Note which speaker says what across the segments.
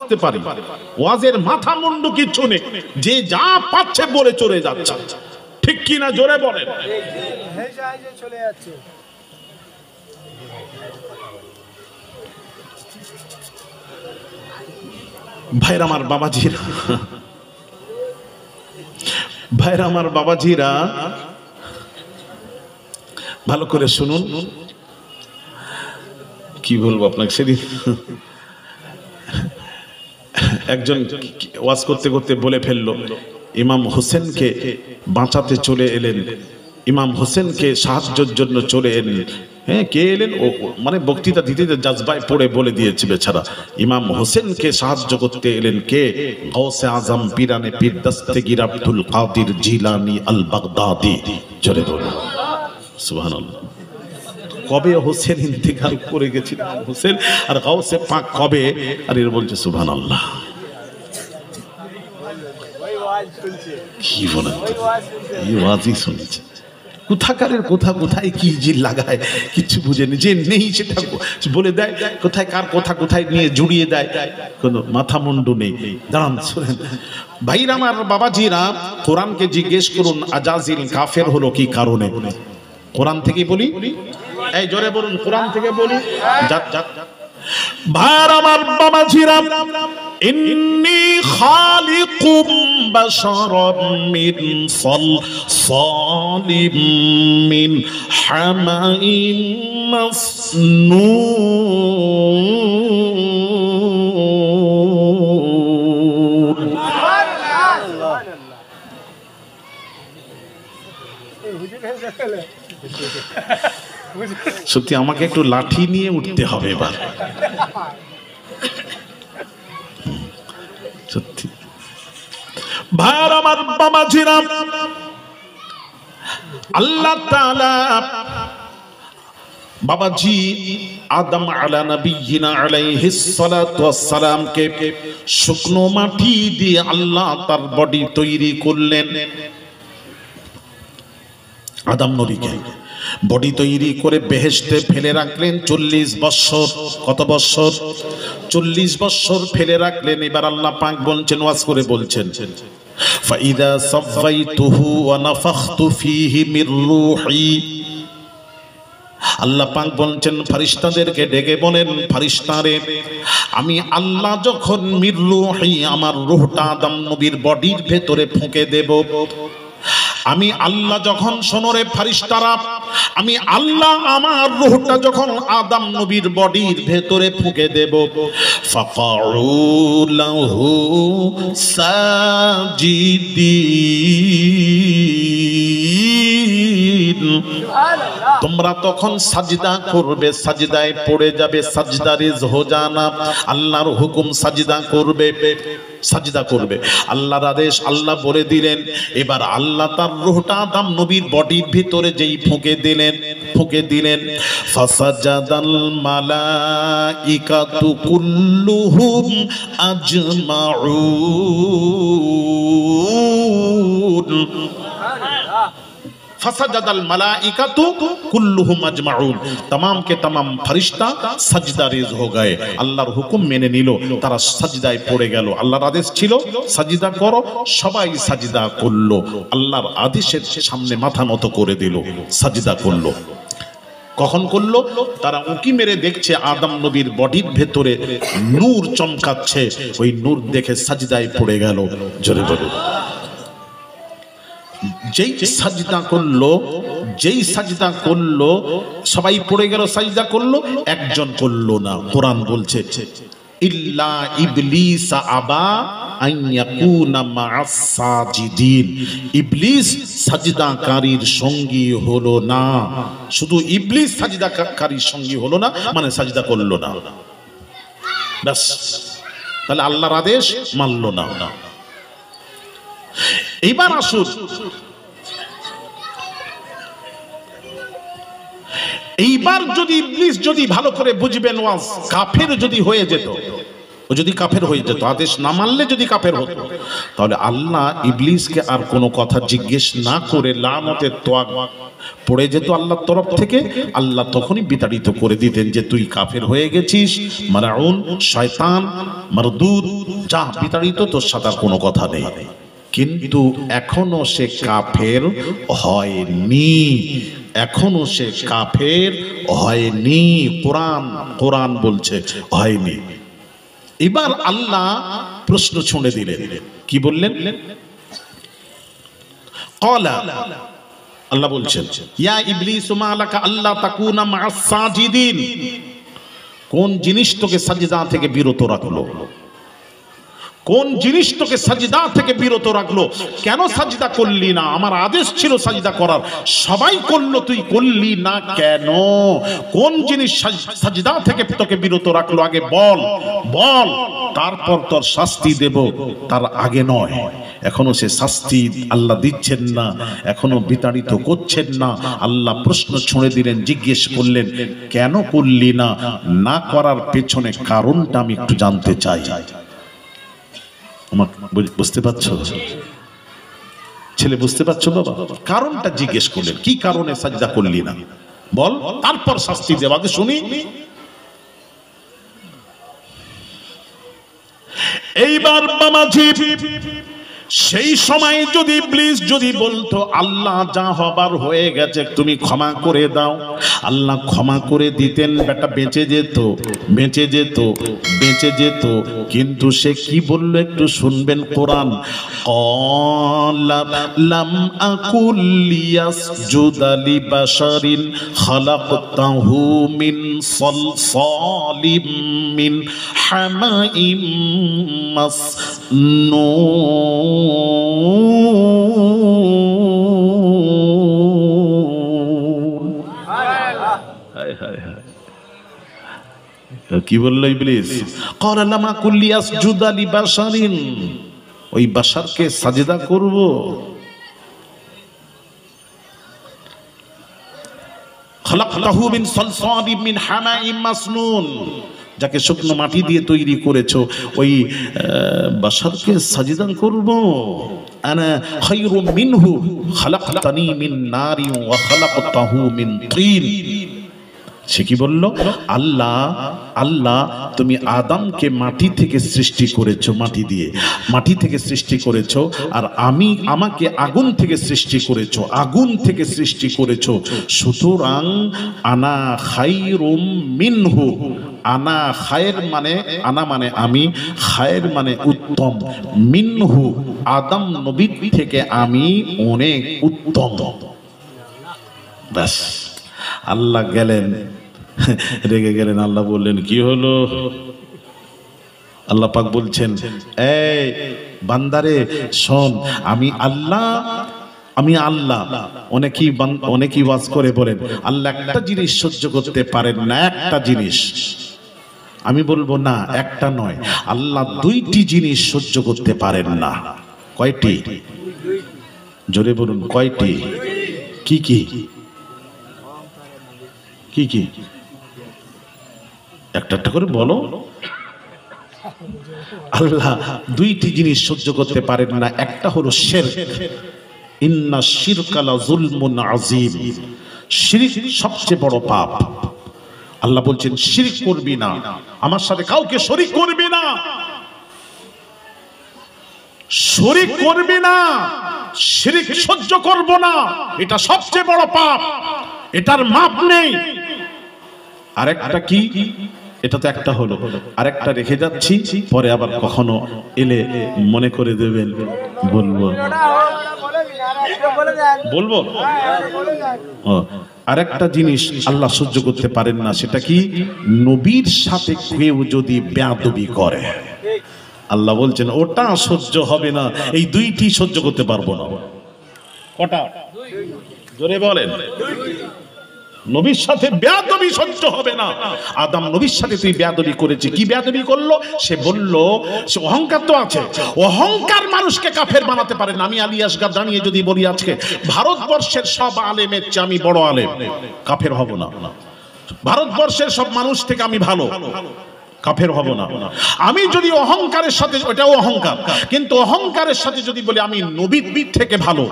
Speaker 1: বুঝতে পারি ওয়াজের মাথা মুন্ডু কিচ্ছু নেই, যে যা পাচ্ছে বলে চলে যাচ্ছে, ঠিক কি না জোরে বলেন।
Speaker 2: চলে যাচ্ছে
Speaker 1: ভাইরা আমার বাবাজিরা, ভাইরা আমার বাবাজিরা, ভালো করে শুনুন। কি বলবো আপনাকে, সেদিন একজন ওয়াজ করতে করতে বলে ফেললো, ইমাম হোসেনকে বাঁচাতে চলে এলেন, ইমাম হোসেনকে সাহায্যের জন্য চলে এলেন। হ্যাঁ, কে এলেন? ও মানে বক্তৃতা দিতে জাজবায় পড়ে বলে দিয়েছে বেচারা, ইমাম হোসেনকে সাহায্য করতে এলেন কে? গৌসে আজম পীরানে পীর দস্তগীর আব্দুল কাদির জিলানী আল বাগদাদি। জোরে বলুন সুবহানাল্লাহ। কবে হোসেন ইন্তেকাল করে গেছিল হোসেন, আর গাউসে পাক কবে? আর এর বলছে সুবহানাল্লাহ। কি বলেন, এই ওয়াজই শুনছে কোথাকারের কোথা, কোথায় কি যে লাগায় কিছু বুঝেনি, যে নেই সেটা বলে দেয়, কোথায় কার কথা কোথায় নিয়ে জুড়িয়ে দেয়, কোনো মাথা মুন্ডু নেই। দাঁড়ান শুনেন ভাইরা আমার বাবাজিরা, কোরআনকে জিজ্ঞেস করুন আজাজিল কাফের হলো কি কারণে? কোরআন থেকে বলি, এই জোরে বলুন, কোরআন থেকে বলি। ভাইরা আমার বাবাজিরা, ইন্নী খালিকুম বাশারাম মিন সালসালিম মিন হামাইম মাসনুন। সত্যি আমাকে একটু লাঠি নিয়ে উঠতে হবে এবার, সত্যি। ভাইর আমার বাবাজিরা, আল্লাহ তাআলা বাবাজি আদম আলা নবিয়িনা আলাইহিস সালাতু ওয়াস সালামকে শুকনো মাটি দিয়ে আল্লাহ তার বডি তৈরি করলেন। আদম নবীকে বডি তৈরি করে বেহেশতে ফেলে রাখলেন 40 বছর। কত বছর? 40 বছর ফেলে রাখলেন। এবার আল্লাহ পাক বলছেন, ওয়াজ করে বলছেন, ফাইদা সাফাইতুহু ওয়া নাফাখতু ফীহি মির রূহি। আল্লাহ পাক বলছেন ফেরেশতাদেরকে ডেকে বলেন, ফেরেশতারে আমি আল্লাহ যখন মির রূহি আমার রূহটা আদম নবীর বডির ভেতরে ফুঁকে দেব, আমি আল্লাহ যখন, শোনরে ফেরেশতারা, আমি আল্লাহ আমার রূহটা যখন আদম নবীর বডির ভেতরে ফুঁকে দেব, ফাকাউ লাহু সাজিদিন, তোমরা তখন সাজদা করবে, সাজদায় পড়ে যাবে, সাজদারিজ হো জানা, আল্লাহর হুকুম সাজদা করবে, সাজদা করবে, আল্লাহর আদেশ আল্লাহ বলে দিলেন। এবার আল্লাহ তার রূহটা আদম নবীর বডির ভিতরে যেই ফুঁকে দিলেন, ফাসাজাদাল মালাইকাতু কুল্লুহুম আজমাউন। ফাসাজাদাল মালাইকাতু কুল্লুহুম আজমাউন, तमाम के तमाम फरिश्ता सजदारेज हो गए। আল্লাহর হুকুম মেনে নিল, তারা সাজদায় পড়ে গেল। আল্লাহর আদেশ ছিল সাজদা করো, সবাই সাজদা করলো। আল্লাহর আদেশের সামনে মাথা নত করে দিল, সাজদা করলো। কখন করলো? তারা উঁকি মেরে দেখছে আদম নবীর বডির ভেতরে নূর চমকাচ্ছে, ওই নূর দেখে সাজদায় পড়ে গেল। জোরে বলুন। যেই সাজদা করলো সবাই পড়ে গেল, সাজদা করলো, একজন করলো না। কোরআন বলছে ইল্লা ইবলিস আবা আন ইয়াকুনা মা'আস সাজিদিন, ইবলিস সাজদাকারীর সঙ্গী হলো না। শুধু ইবলিস সাজদাকারীর সঙ্গী হলো না, মানে সাজদা করলো না, ব্যাস। তাহলে আল্লাহর আদেশ মানলো না। এইবার আসুন, এইবার যদি ইবলিস যদি ভালো করে বুঝবেন ওয়াজ, কাফের যদি হয়ে যেত, ও যদি কাফের হয়ে যেত, আদেশ না মানলে যদি কাফের হতো, তাহলে আল্লাহ ইবলিসকে আর কোনো কথা জিজ্ঞেস না করে লানতের তোয়াক পড়ে যেত আল্লাহর তরফ থেকে। আল্লাহ তখনই বিতাড়িত করে দিতেন যে তুই কাফের হয়ে গেছিস, মালাউন, শয়তান, মারদুদ, যা বিতাড়িত, তোর সাথে আর কোনো কথা নেই। কিন্তু এখনো সে কাফের হয়নি, এখনো সে কাফের হয়নি। কোরআন বলছে হয়নি। এবার আল্লাহ প্রশ্ন ছুঁড়ে দিলেন, কি বললেন? ক্বালা, আল্লাহ বলছেন, ইয়া ইবলিস মা লাকা আল্লা তাকুনা মা'আস সাজিদিন। কোন জিনিস তোকে সাজদা থেকে বিরত রাখলো? কোন জিনিস তোকে সাজদা থেকে বিরত রাখলো? কেন সাজদা করলি না? আমার আদেশ ছিল সাজদা করার, সবাই করলো, তুই করলি না কেন? কোন জিনিস সাজদা থেকে তোকে বিরত রাখলো? আগে বল, তারপর তোর শাস্তি দেব, তার আগে নয়। এখনো সে শাস্তি আল্লাহ দিচ্ছেন না, এখনো বিতাড়িত করছেন না। আল্লাহ প্রশ্ন ছুঁড়ে দিলেন, জিজ্ঞেস করলেন, কেন করলি না? না করার পেছনে কারণটা আমি একটু জানতে চাই। বুঝতে পারছো ছেলে? বুঝতে পারছো বাবা? কারণটা জিজ্ঞেস করলেন, কি কারণে সাজদা করলি না বল, তারপর শাস্তি দেব, আগে শুনি। এইবার বাবাজি, সেই সময় যদি ইবলিস যদি বলতো, আল্লাহ যা হবার হয়ে গেছে তুমি ক্ষমা করে দাও, আল্লাহ ক্ষমা করে দিতেন, বেটা বেঁচে যেত। কিন্তু সে কি বললো একটু শুনবেন। কোরআন, ক্বালা লাম আকুল লিয়াসজুদা লিবাশারিন খালাকতাহু মিন সালসালিম মিন হামাইম মাসনুন। কি বললো ইবলিস? ক্বালা লাম আকুল লিয়াসজুদা লিবাশারিন, ওই বাশারকে সাজদা করব? খালাকতাহু মিন সালসালিম মিন হামাইম মাসনুন, যাকে শুকনো মাটি দিয়ে তৈরি করেছো, ওই বাশারকে সাজদা করব? আনা খায়রুম মিনহু খালাকতানি মিন নারিন ওয়া খালাকতাহু মিন তিন। সে কি বলল? আল্লাহ তুমি আদমকে মাটি থেকে সৃষ্টি করেছো, মাটি থেকে সৃষ্টি করেছো, আর আমাকে আগুন থেকে সৃষ্টি করেছো, সুতরাং আনা খায়রুম মিনহু, আনা খায়ের মানে আমি, খায়ের মানে উত্তম, মিনহু আদম নবী থেকে আমি অনেক উত্তম। ব্যাস, আল্লাহ গেলেন, রেগে গেলেন। আল্লাহ বললেন, কি হলো? আল্লাহ পাক বলছেন, এই বান্দারে শোন, আমি আল্লাহ। অনেকেই ওয়াজ করে বলেন আল্লাহ একটা জিনিস সহ্য করতে পারেন না, একটা জিনিস। আমি বলবো না, একটা নয়, আল্লাহ দুইটি জিনিস সহ্য করতে পারেন না। কয়টি? জোরে বলুন, কয়টি? কি কি? একটা করে বলো। আল্লাহ দুইটি জিনিস সহ্য করতে পারেন না। একটা হলো শিরক, ইন্না শিরকা লা যুলমুন আযীম, শিরক সবচেয়ে বড় পাপ। আল্লাহ বলছেন শিরক করবি না, আমার সাথে কাউকে শরীক করবি না, শিরক সহ্য করব না, এটা সবচেয়ে বড় পাপ, এটার মাপ নেই। আরেকটা কি? এটা তো একটা হলো, আরেকটা রেখে যাচ্ছি, পরে আবার কখনো এলে মনে করে দেবেন, বলবো। আরেকটা জিনিস আল্লাহ সহ্য করতে পারেন না, সেটা কি? নবীর সাথে কেউ যদি বেয়াদবি করে, আল্লাহ বলছেন ওটা সহ্য হবে না। এই দুইটি সহ্য করতে পারবো না। কটা? জোরে বলেন। নবীর সাথে বেয়াদবি সহ্য হবে না। আদম নবীর সাথে তুই বেয়াদবি করেছিস, কি বেয়াদবি করলো? সে বলল, সে অহংকার তো আছে, অহংকার মানুষকে কাফের বানাতে পারে না। আমি আলী আসগার দাঁড়িয়ে যদি বলি আজকে ভারতবর্ষের সব আলেমের চেয়ে আমি বড় আলেম, কাফের হব না। ভারতবর্ষের সব মানুষ থেকে আমি ভালো, কাফের হব না। আমি যদি অহংকারের সাথে, ওটাও অহংকার, কিন্তু অহংকারের সাথে যদি বলি আমি নবীর থেকে ভালো,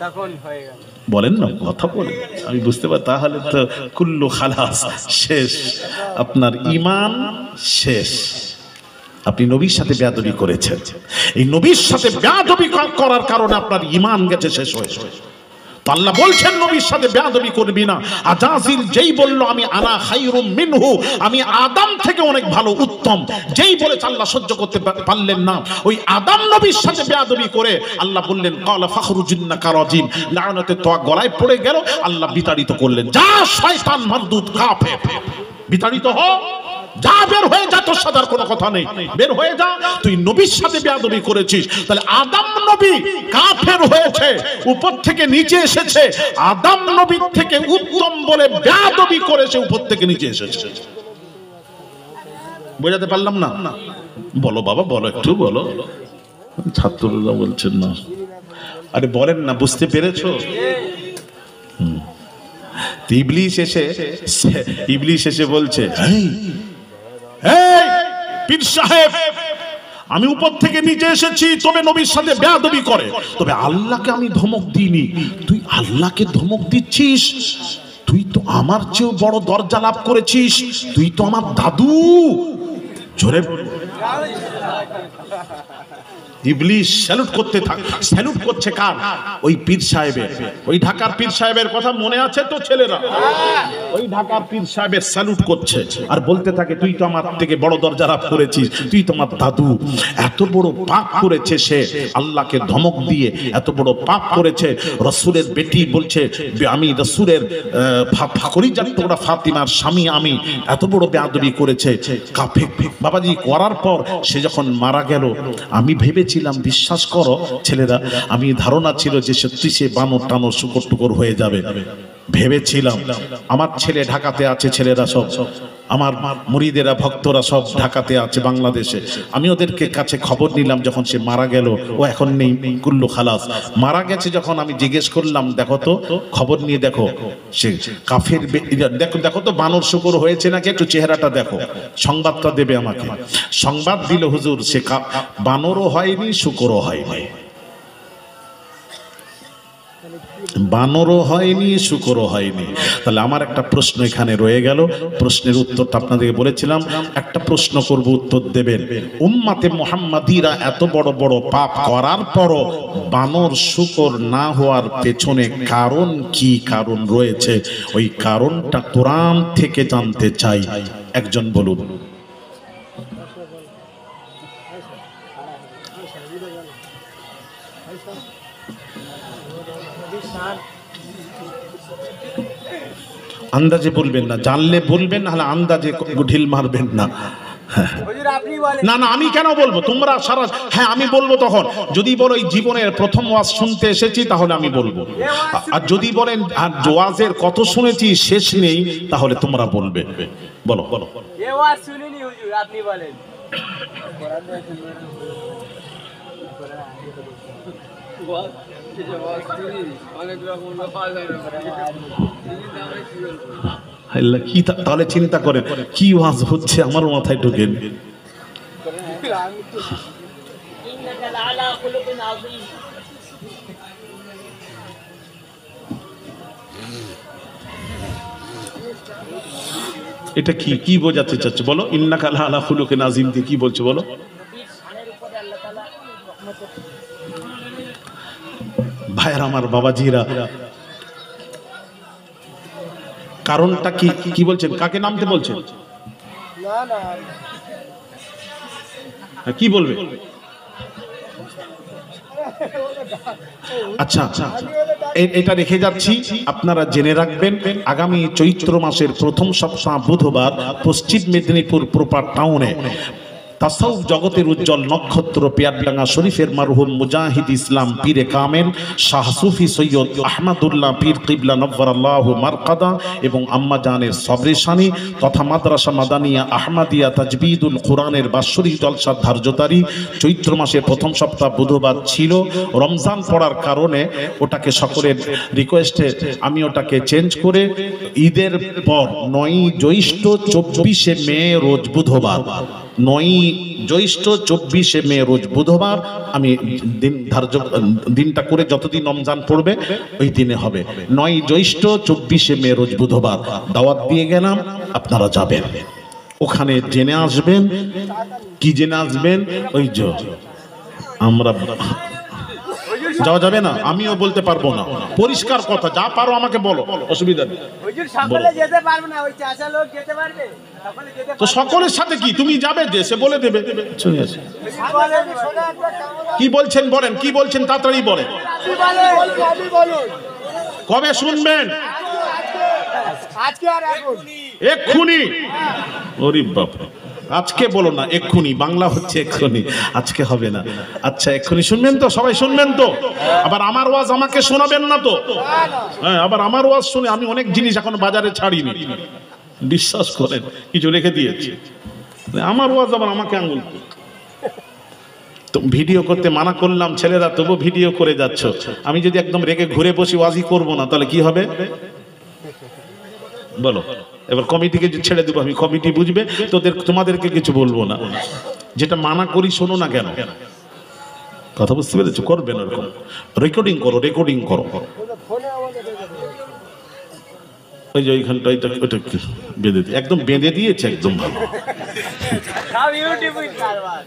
Speaker 2: তখন হয়ে গেল।
Speaker 1: বলেন না, কথা বলেন, আমি বুঝতে পারি, তাহলে তো কুল্লু খালাস, শেষ, আপনার ঈমান শেষ। আপনি নবীর সাথে বেয়াদবি করেছেন, এই নবীর সাথে বেয়াদবি করার কারণে আপনার ঈমান গেছে শেষ হয়ে। তো আল্লাহ বলছেন নবীর সাথে বেয়াদবি করবি না। আজাজিল যেই বলল আমি আনা খায়রুম মিনহু, আমি আদম থেকে অনেক ভালো, উত্তম, যেই বলেছে আল্লাহ সহ্য করতে পারলেন না, ওই আদম নবীর সাথে বেয়াদবি করে আল্লাহ বললেন ক্বালা ফাখরুজিন্নাকা রাজিম, লাআনাতে তো গলায় পড়ে গেল, আল্লাহ বিতাড়িত করলেন, যা শয়তান মারদুদ কাফের, বিতাড়িত হ, যা, বের হয়ে যা, তোর সাথে আর কোনো কথা নেই, বের হয়ে যা, তুই নবীর সাথে বেয়াদবি করেছিস। তাহলে আদম নবী কাফের হয়েছে, উপর থেকে নিচে এসেছে, আদম নবীর থেকে উত্তম বলে বেয়াদবি করেছে, উপর থেকে নিচে এসেছে। বোঝাতে পারলাম না? বলো বাবা, বলো, একটু বলো, ছাত্ররা বলছেন না, আরে বলেন না, বুঝতে পেরেছো? ইবলিস এসে বলছে, এই পীর সাহেব, আমি উপর থেকে নিচে এসেছি, তবে নবীর সাথে বেয়াদবি করে, তবে আল্লাহকে আমি ধমক দিইনি, তুই আল্লাহকে ধমক দিচ্ছিস, তুই তো আমার চেয়েও বড় দরজা লাভ করেছিস, তুই তো আমার দাদু। জোরে ইবলিস স্যালুট করতে স্যালুট করছে কার? ওই পীর সাহেবের, ওই ঢাকার পীর সাহেবের কথা মনে আছে তো ছেলেরা? ওই ঢাকার পীর সাহেবের স্যালুট করছে আর বলতে থাকে, তুই তো আমার থেকে বড় দরজা লাভ করেছিস, তুই তো আমার দাদু। এত বড় পাপ করেছে সে, আল্লাহকে ধমক দিয়ে এত বড় পাপ করেছে। রসুলের বেটি বলছে আমি রসুলের ফাকরিজাত টুকরা ফাতিমার স্বামী, আমি এত বড় বেয়াদবি করেছে। কাফের বাবাজি করার পর সে যখন মারা গেল, আমি ভেবেছিলাম, বিশ্বাস করো ছেলেরা, আমি ধারণা ছিল যে সত্যি সে বানর টানর শুকর টুকর হয়ে যাবে, ভেবেছিলাম। আমার ছেলে ঢাকাতে আছে, ছেলেরা সব, আমার মুরিদেরা ভক্তরা সব ঢাকাতে আছে, বাংলাদেশে। আমি ওদেরকে কাছে খবর নিলাম যখন সে মারা গেল, ও এখন নেই, কুল্লু খালাস, মারা গেছে। যখন আমি জিজ্ঞেস করলাম, দেখো তো খবর নিয়ে দেখো, সে কাফের, দেখো দেখো তো বানর শুকর হয়েছে নাকি, একটু চেহারাটা দেখো, সংবাদটা দেবে আমাকে। সংবাদ দিল, হুজুর সে বানরও হয়নি, শুকরও হয়নি, বানরও হয়নি, শুকরও হয়নি। তাহলে আমার একটা প্রশ্ন এখানে রয়ে গেল, প্রশ্নের উত্তরটা আপনাদেরকে বলেছিলাম, একটা প্রশ্ন করব, উত্তর দেবেন। উম্মাতে মুহাম্মাদিরা এত বড় বড় পাপ করার পরও বানর শুকর না হওয়ার পেছনে কারণ কি, কারণ রয়েছে, ওই কারণটা কোরআন থেকে জানতে চাই, একজন বলুন। আন্দাজে বলবেন না, জানলে বলবেন, নাহলে আন্দাজে ঢিল মারবেন না। না না, আমি কেন বলবো, তোমরা সারা, হ্যাঁ আমি বলবো তখন। যদি বলো এই জীবনের প্রথম ওয়াজ শুনতে এসেছি, তাহলে আমি বলবো। আর যদি বলেন আর ওয়াজের কত শুনেছি শেষ নেই, তাহলে তোমরা বলবে। বলো বলো।
Speaker 2: এই ওয়াজ শুনিনি হুজুর, আপনি বলেন।
Speaker 1: কি তাহলে চিন্তা করেন কি ওয়াজ হচ্ছে, আমারও মাথায় ঢোকেন। এটা কি কি বোঝাতে চাচ্ছে বলো? ইন্নাকা লাআলা খুলুকিন আযীম দিয়ে কি বলছে বলো? ভাইয়ের আমার, বাবাজিরা, কারণটা কি কি বলছেন? কাকে নামতে বলছেন?
Speaker 2: না না,
Speaker 1: কি বলবে? আচ্ছা, এটা রেখে যাচ্ছি, আপনারা জেনে রাখবেন। আগামী চৈত্র মাসের প্রথম সপ্তাহ বুধবার পশ্চিম মেদিনীপুর প্রপার টাউনে তাসাউফ জগতের উজ্জ্বল নক্ষত্র পেয়ারডাঙ্গা শরীফের মারহুম মুজাহিদ ইসলাম পীরে কামেল শাহ সুফি সৈয়দ আহমদুল্লাহ পীর কিবলা নব্বরাল্লাহু মারকাদা এবং আম্মা জানের সবরেশানি তথা মাদ্রাসা মাদানিয়া আহমদিয়া তাজবিদুল কোরআনের বাৎসরিক জলসার ধার্যতারি চৈত্র মাসে প্রথম সপ্তাহ বুধবার ছিল, রমজান পড়ার কারণে ওটাকে সকলের রিকোয়েস্টে আমি ওটাকে চেঞ্জ করে ঈদের পর 9 জ্যৈষ্ঠ 24শে মে রোজ বুধবার, 9 জ্যৈষ্ঠ 24শে মে রোজ বুধবার আমি দিন ধার্য দিনটা করে যতদিন রমজান পড়বে ওই দিনে হবে। 9 জ্যৈষ্ঠ 24শে মে রোজ বুধবার দাওয়াত দিয়ে গেলাম, আপনারা যাবেন, ওখানে জেনে আসবেন। কি জেনে আসবেন? ওই যে আমরা যাওয়া যাবে না, আমিও বলতে পারবো না, পরিষ্কার কথা, যা পারো আমাকে বলো, অসুবিধা নেই।
Speaker 2: হুজুর সকলে যেতে পারবে না, ওই চাচা লোক যেতে পারবে, সকলে যেতে
Speaker 1: তো সকলের সাথে কি তুমি যাবে, দেশে বলে দেবে। চলে আসে। কি বলছেন বলেন, কি বলছেন তাড়াতাড়ি বলেন। কবে শুনবেন?
Speaker 2: আজকে আর এখন
Speaker 1: এক্ষুনি। ওরে বাপ, আজকে বলো না, এক্ষুনি। বাংলা হচ্ছে এক্ষুনি, আজকে হবে না। আচ্ছা এক্ষুনি শুনবেন তো, সবাই শুনবেন তো? আবার আমার ওয়াজ আমাকে শোনাবেন না তো? হ্যাঁ, আবার আমার ওয়াজ শুনে আমি অনেক জিনিস এখন বাজারে ছাড়িনি, বিশ্বাস করেন, কিছু রেখে দিয়েছি। আমার ওয়াজ আবার আমাকে আঙুল তো ভিডিও করতে মানা করলাম, ছেলেরা তবু ভিডিও করে যাচ্ছ। আমি যদি একদম রেগে ঘুরে বসি ওয়াজই করব না, তাহলে কি হবে বলো? এবার কমিটিকে ছেড়ে দেবো আমি, কমিটি বুঝবে, তোমাদেরকে কিছু বলবো না। যেটা মানা করি শোনো না কেন, কথা বুঝতে পেরেছো? করবে না এরকম, রেকর্ডিং করো, রেকর্ডিং করো। ওই যে ওইখানটা ওইটা বেঁধে দিয়ে একদম বেঁধে দিয়েছে, একদম ভালো
Speaker 2: সব ইউটিউবে কারবার।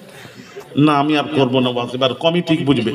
Speaker 1: না আমি আর করবো না ওয়াজ, এবার কমিটি বুঝবে।